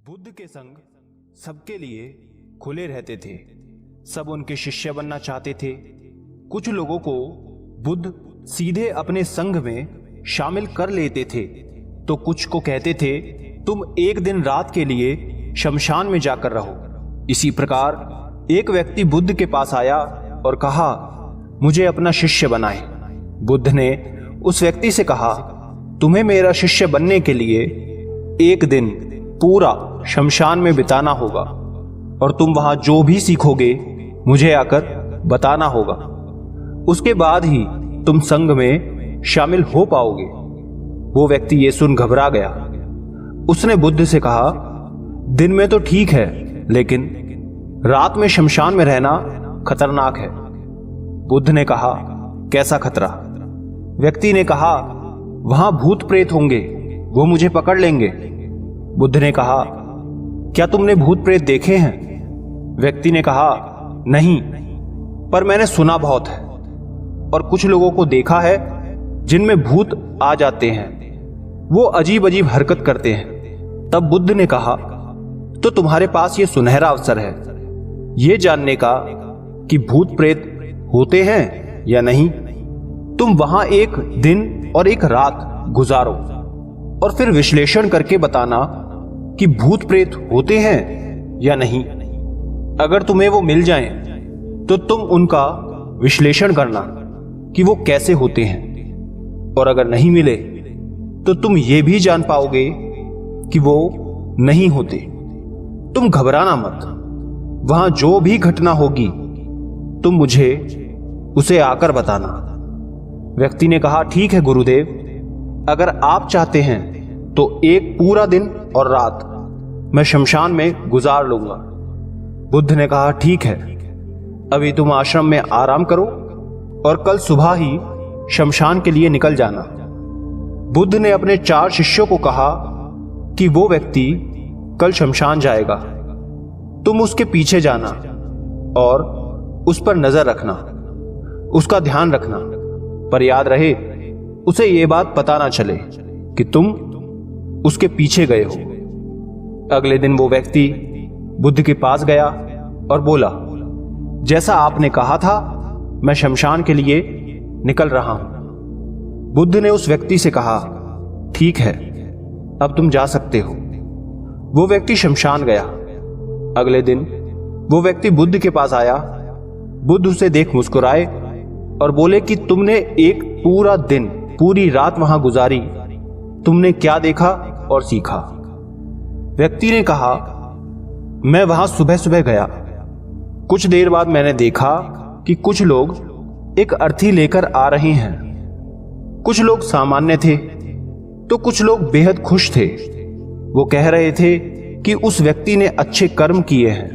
बुद्ध के संग सबके लिए खुले रहते थे। सब उनके शिष्य बनना चाहते थे। कुछ लोगों को बुद्ध सीधे अपने संघ में शामिल कर लेते थे तो कुछ को कहते थे तुम एक दिन रात के लिए शमशान में जाकर रहो। इसी प्रकार एक व्यक्ति बुद्ध के पास आया और कहा, मुझे अपना शिष्य बनाए। बुद्ध ने उस व्यक्ति से कहा, तुम्हें मेरा शिष्य बनने के लिए एक दिन पूरा शमशान में बिताना होगा और तुम वहां जो भी सीखोगे मुझे आकर बताना होगा। उसके बाद ही तुम संघ में शामिल हो पाओगे। वो व्यक्ति ये सुन घबरा गया। उसने बुद्ध से कहा, दिन में तो ठीक है, लेकिन रात में शमशान में रहना खतरनाक है। बुद्ध ने कहा, कैसा खतरा? व्यक्ति ने कहा, वहां भूत प्रेत होंगे, वो मुझे पकड़ लेंगे। बुद्ध ने कहा, क्या तुमने भूत प्रेत देखे हैं? व्यक्ति ने कहा, नहीं, पर मैंने सुना बहुत है और कुछ लोगों को देखा है जिनमें भूत आ जाते हैं। वो अजीब अजीब हरकत करते हैं। तब बुद्ध ने कहा, तो तुम्हारे पास ये सुनहरा अवसर है ये जानने का कि भूत प्रेत होते हैं या नहीं। तुम वहां एक दिन और एक रात गुजारो और फिर विश्लेषण करके बताना कि भूत प्रेत होते हैं या नहीं। अगर तुम्हें वो मिल जाएं, तो तुम उनका विश्लेषण करना कि वो कैसे होते हैं, और अगर नहीं मिले तो तुम ये भी जान पाओगे कि वो नहीं होते। तुम घबराना मत। वहां जो भी घटना होगी तुम मुझे उसे आकर बताना। व्यक्ति ने कहा, ठीक है गुरुदेव, अगर आप चाहते हैं तो एक पूरा दिन और रात मैं शमशान में गुजार लूंगा। बुद्ध ने कहा, ठीक है, अभी तुम आश्रम में आराम करो और कल सुबह ही शमशान के लिए निकल जाना। बुद्ध ने अपने 4 शिष्यों को कहा कि वो व्यक्ति कल शमशान जाएगा, तुम उसके पीछे जाना और उस पर नजर रखना, उसका ध्यान रखना, पर याद रहे उसे ये बात पता ना चले कि तुम उसके पीछे गए हो। अगले दिन वो व्यक्ति बुद्ध के पास गया और बोला, जैसा आपने कहा था मैं शमशान के लिए निकल रहा हूं। बुद्ध ने उस व्यक्ति से कहा, ठीक है, अब तुम जा सकते हो। वो व्यक्ति शमशान गया। अगले दिन वो व्यक्ति बुद्ध के पास आया। बुद्ध उसे देख मुस्कुराए और बोले कि तुमने एक पूरा दिन पूरी रात वहां गुजारी, तुमने क्या देखा और सीखा? व्यक्ति ने कहा, मैं वहां सुबह सुबह गया। कुछ देर बाद मैंने देखा कि कुछ लोग एक अर्थी लेकर आ रहे हैं। कुछ लोग सामान्य थे तो कुछ लोग बेहद खुश थे। वो कह रहे थे कि उस व्यक्ति ने अच्छे कर्म किए हैं,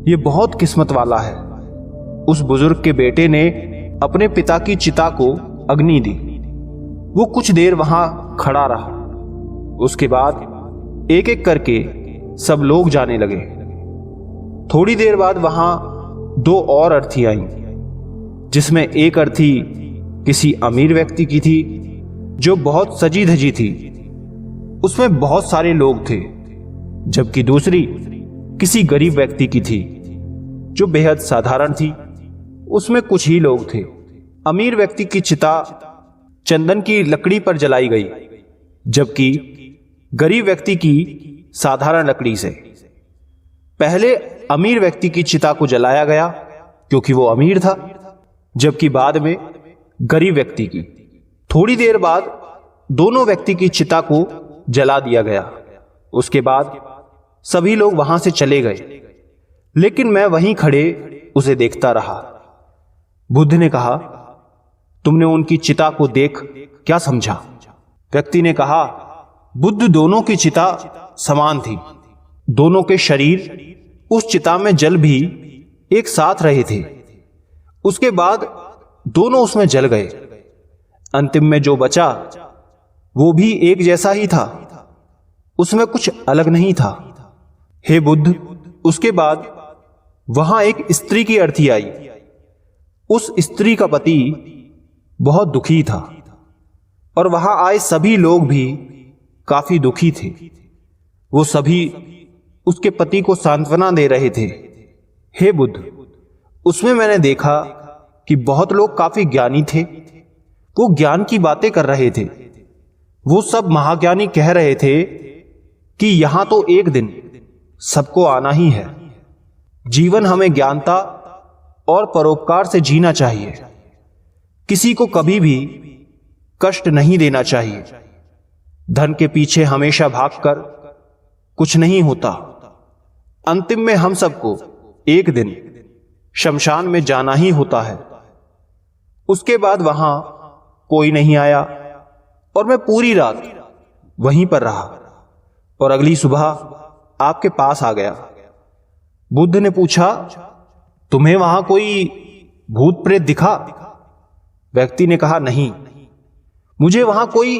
ये बहुत किस्मत वाला है। उस बुजुर्ग के बेटे ने अपने पिता की चिता को अग्नि दी। वो कुछ देर वहां खड़ा रहा। उसके बाद एक एक करके सब लोग जाने लगे। थोड़ी देर बाद वहां 2 और अर्थी आईं, जिसमें एक अर्थी किसी अमीर व्यक्ति की थी जो बहुत सजी धजी थी। उसमें बहुत सारे लोग थे, जबकि दूसरी किसी गरीब व्यक्ति की थी जो बेहद साधारण थी। उसमें कुछ ही लोग थे। अमीर व्यक्ति की चिता चंदन की लकड़ी पर जलाई गई, जबकि गरीब व्यक्ति की साधारण लकड़ी से। पहले अमीर व्यक्ति की चिता को जलाया गया क्योंकि वो अमीर था, जबकि बाद में गरीब व्यक्ति की। थोड़ी देर बाद दोनों व्यक्ति की चिता को जला दिया गया। उसके बाद सभी लोग वहां से चले गए, लेकिन मैं वहीं खड़े उसे देखता रहा। बुद्ध ने कहा, तुमने उनकी चिता को देख क्या समझा? व्यक्ति ने कहा, बुद्ध दोनों की चिता समान थी। दोनों के शरीर उस चिता में जल भी एक साथ रहे थे। उसके बाद दोनों उसमें जल गए। अंतिम में जो बचा वो भी एक जैसा ही था, उसमें कुछ अलग नहीं था। हे बुद्ध, उसके बाद वहां एक स्त्री की अर्थी आई। उस स्त्री का पति बहुत दुखी था और वहां आए सभी लोग भी काफी दुखी थे। वो सभी उसके पति को सांत्वना दे रहे थे। हे बुद्ध, उसमें मैंने देखा कि बहुत लोग काफी ज्ञानी थे। वो ज्ञान की बातें कर रहे थे। वो सब महाज्ञानी कह रहे थे कि यहां तो एक दिन सबको आना ही है। जीवन हमें ज्ञानता और परोपकार से जीना चाहिए। किसी को कभी भी कष्ट नहीं देना चाहिए। धन के पीछे हमेशा भागकर कुछ नहीं होता। अंतिम में हम सबको एक दिन शमशान में जाना ही होता है। उसके बाद वहां कोई नहीं आया और मैं पूरी रात वहीं पर रहा और अगली सुबह आपके पास आ गया। बुद्ध ने पूछा, तुम्हें वहां कोई भूत प्रेत दिखा? व्यक्ति ने कहा, नहीं, मुझे वहां कोई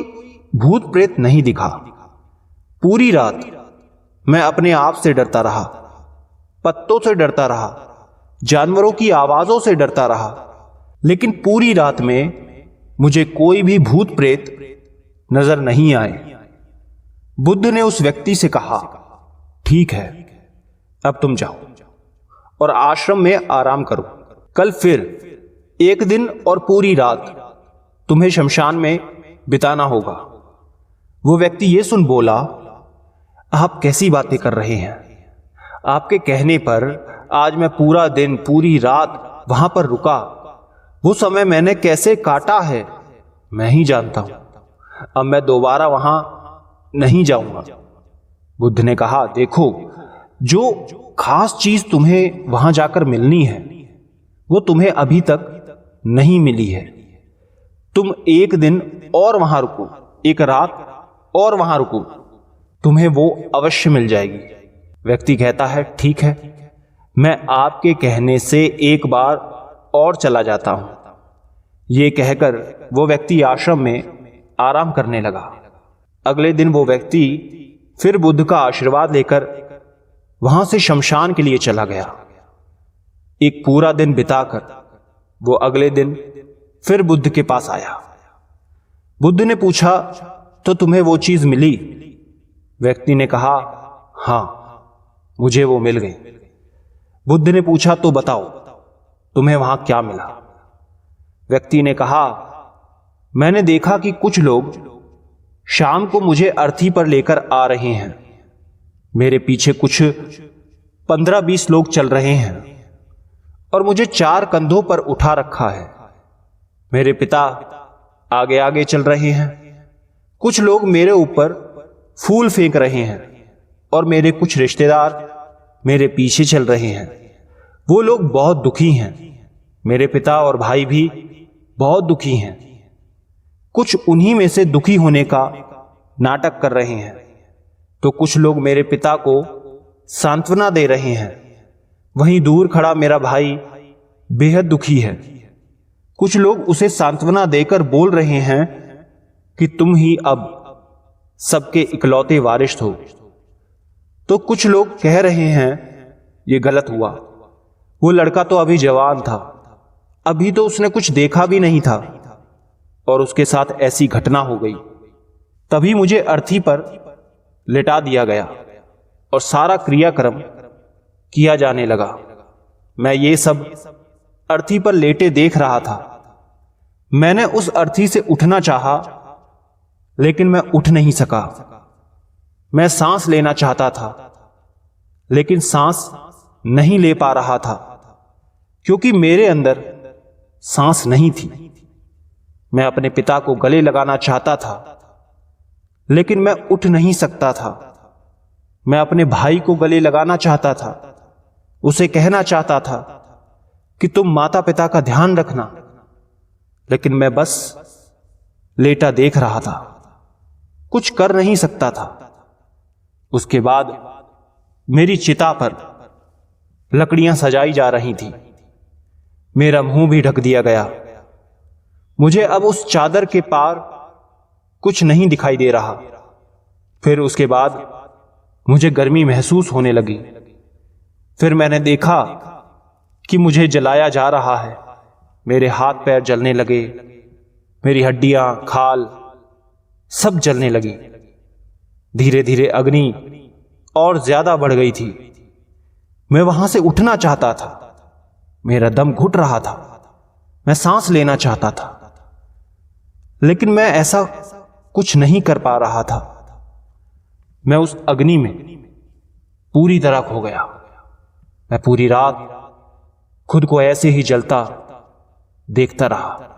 भूत प्रेत नहीं दिखा। पूरी रात मैं अपने आप से डरता रहा, पत्तों से डरता रहा, जानवरों की आवाजों से डरता रहा, लेकिन पूरी रात में मुझे कोई भी भूत प्रेत नजर नहीं आए। बुद्ध ने उस व्यक्ति से कहा, ठीक है, अब तुम जाओ और आश्रम में आराम करो। कल फिर एक दिन और पूरी रात तुम्हें शमशान में बिताना होगा। वो व्यक्ति ये सुन बोला, आप कैसी बातें कर रहे हैं? आपके कहने पर आज मैं पूरा दिन पूरी रात वहां पर रुका। वो समय मैंने कैसे काटा है मैं ही जानता हूं। अब मैं दोबारा वहां नहीं जाऊंगा। बुद्ध ने कहा, देखो, जो खास चीज तुम्हें वहां जाकर मिलनी है वो तुम्हें अभी तक नहीं मिली है। तुम एक दिन और वहां रुको, एक रात और वहां रुको, तुम्हें वो अवश्य मिल जाएगी। व्यक्ति कहता है, ठीक है, मैं आपके कहने से एक बार और चला जाता हूं। ये कहकर वो व्यक्ति आश्रम में आराम करने लगा। अगले दिन वो व्यक्ति फिर बुद्ध का आशीर्वाद लेकर वहां से शमशान के लिए चला गया। एक पूरा दिन बिताकर वो अगले दिन फिर बुद्ध के पास आया। बुद्ध ने पूछा, तो तुम्हें वो चीज मिली? व्यक्ति ने कहा, हां, मुझे वो मिल गई। बुद्ध ने पूछा, तो बताओ तुम्हें वहां क्या मिला? व्यक्ति ने कहा, मैंने देखा कि कुछ लोग शाम को मुझे अर्थी पर लेकर आ रहे हैं। मेरे पीछे कुछ 15-20 लोग चल रहे हैं और मुझे 4 कंधों पर उठा रखा है। मेरे पिता आगे आगे चल रहे हैं। कुछ लोग मेरे ऊपर फूल फेंक रहे हैं और मेरे कुछ रिश्तेदार मेरे पीछे चल रहे हैं। वो लोग बहुत दुखी हैं। मेरे पिता और भाई भी बहुत दुखी हैं। कुछ उन्हीं में से दुखी होने का नाटक कर रहे हैं, तो कुछ लोग मेरे पिता को सांत्वना दे रहे हैं। वहीं दूर खड़ा मेरा भाई बेहद दुखी है। कुछ लोग उसे सांत्वना देकर बोल रहे हैं कि तुम ही अब सबके इकलौते वारिस हो। तो कुछ लोग कह रहे हैं, ये गलत हुआ। वो लड़का तो अभी जवान था, अभी तो उसने कुछ देखा भी नहीं था और उसके साथ ऐसी घटना हो गई। तभी मुझे अर्थी पर लिटा दिया गया और सारा क्रियाक्रम किया जाने लगा। मैं ये सब अर्थी पर लेटे देख रहा था। मैंने उस अर्थी से उठना चाहा, लेकिन मैं उठ नहीं सका। मैं सांस लेना चाहता था, लेकिन सांस नहीं ले पा रहा था, क्योंकि मेरे अंदर सांस नहीं थी। मैं अपने पिता को गले लगाना चाहता था, लेकिन मैं उठ नहीं सकता था। मैं अपने भाई को गले लगाना चाहता था, उसे कहना चाहता था कि तुम माता पिता का ध्यान रखना, लेकिन मैं बस लेटा देख रहा था, कुछ कर नहीं सकता था। उसके बाद मेरी चिता पर लकड़ियां सजाई जा रही थी। मेरा मुंह भी ढक दिया गया। मुझे अब उस चादर के पार कुछ नहीं दिखाई दे रहा। फिर उसके बाद मुझे गर्मी महसूस होने लगी। फिर मैंने देखा कि मुझे जलाया जा रहा है। मेरे हाथ पैर जलने लगे, मेरी हड्डियां, खाल सब जलने लगी। धीरे धीरे अग्नि और ज्यादा बढ़ गई थी। मैं वहां से उठना चाहता था, मेरा दम घुट रहा था, मैं सांस लेना चाहता था, लेकिन मैं ऐसा कुछ नहीं कर पा रहा था। मैं उस अग्नि में पूरी तरह खो गया। मैं पूरी रात खुद को ऐसे ही जलता देखता रहा।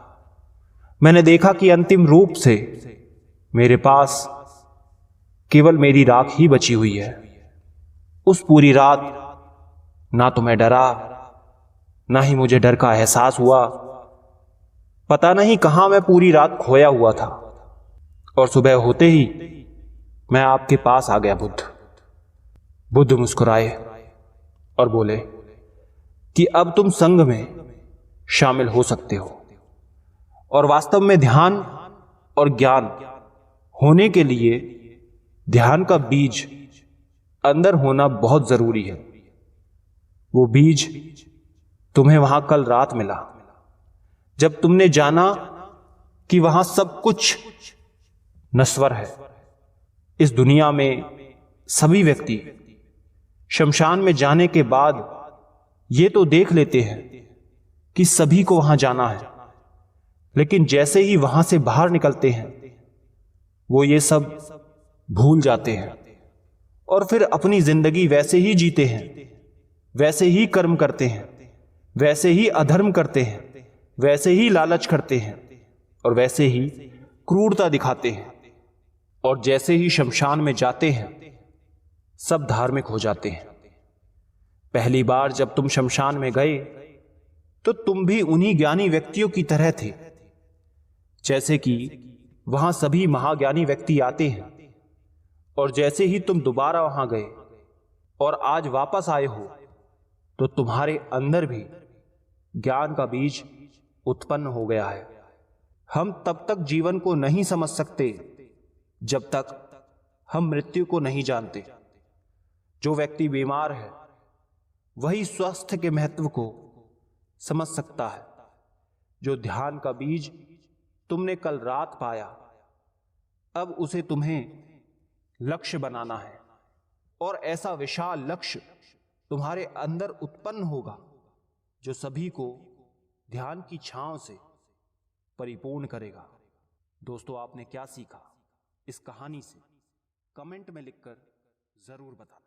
मैंने देखा कि अंतिम रूप से मेरे पास केवल मेरी राख ही बची हुई है। उस पूरी रात ना तो मैं डरा, ना ही मुझे डर का एहसास हुआ। पता नहीं कहां मैं पूरी रात खोया हुआ था। और सुबह होते ही मैं आपके पास आ गया। बुद्ध मुस्कुराए और बोले कि अब तुम संघ में शामिल हो सकते हो, और वास्तव में ध्यान और ज्ञान होने के लिए ध्यान का बीज अंदर होना बहुत जरूरी है। वो बीज तुम्हें वहां कल रात मिला, जब तुमने जाना कि वहां सब कुछ नश्वर है। इस दुनिया में सभी व्यक्ति शमशान में जाने के बाद ये तो देख लेते हैं कि सभी को वहां जाना है, लेकिन जैसे ही वहां से बाहर निकलते हैं वो ये सब भूल जाते हैं और फिर अपनी जिंदगी वैसे ही जीते हैं, वैसे ही कर्म करते हैं, वैसे ही अधर्म करते हैं, वैसे ही लालच करते हैं और वैसे ही क्रूरता दिखाते हैं। और जैसे ही शमशान में जाते हैं सब धार्मिक हो जाते हैं। पहली बार जब तुम शमशान में गए तो तुम भी उन्हीं ज्ञानी व्यक्तियों की तरह थे, जैसे कि वहां सभी महाज्ञानी व्यक्ति आते हैं। और जैसे ही तुम दोबारा वहां गए और आज वापस आए हो तो तुम्हारे अंदर भी ज्ञान का बीज उत्पन्न हो गया है। हम तब तक जीवन को नहीं समझ सकते जब तक हम मृत्यु को नहीं जानते। जो व्यक्ति बीमार है वही स्वास्थ्य के महत्व को समझ सकता है। जो ध्यान का बीज तुमने कल रात पाया, अब उसे तुम्हें लक्ष्य बनाना है, और ऐसा विशाल लक्ष्य तुम्हारे अंदर उत्पन्न होगा जो सभी को ध्यान की छांव से परिपूर्ण करेगा। दोस्तों, आपने क्या सीखा इस कहानी से कमेंट में लिखकर जरूर बताना।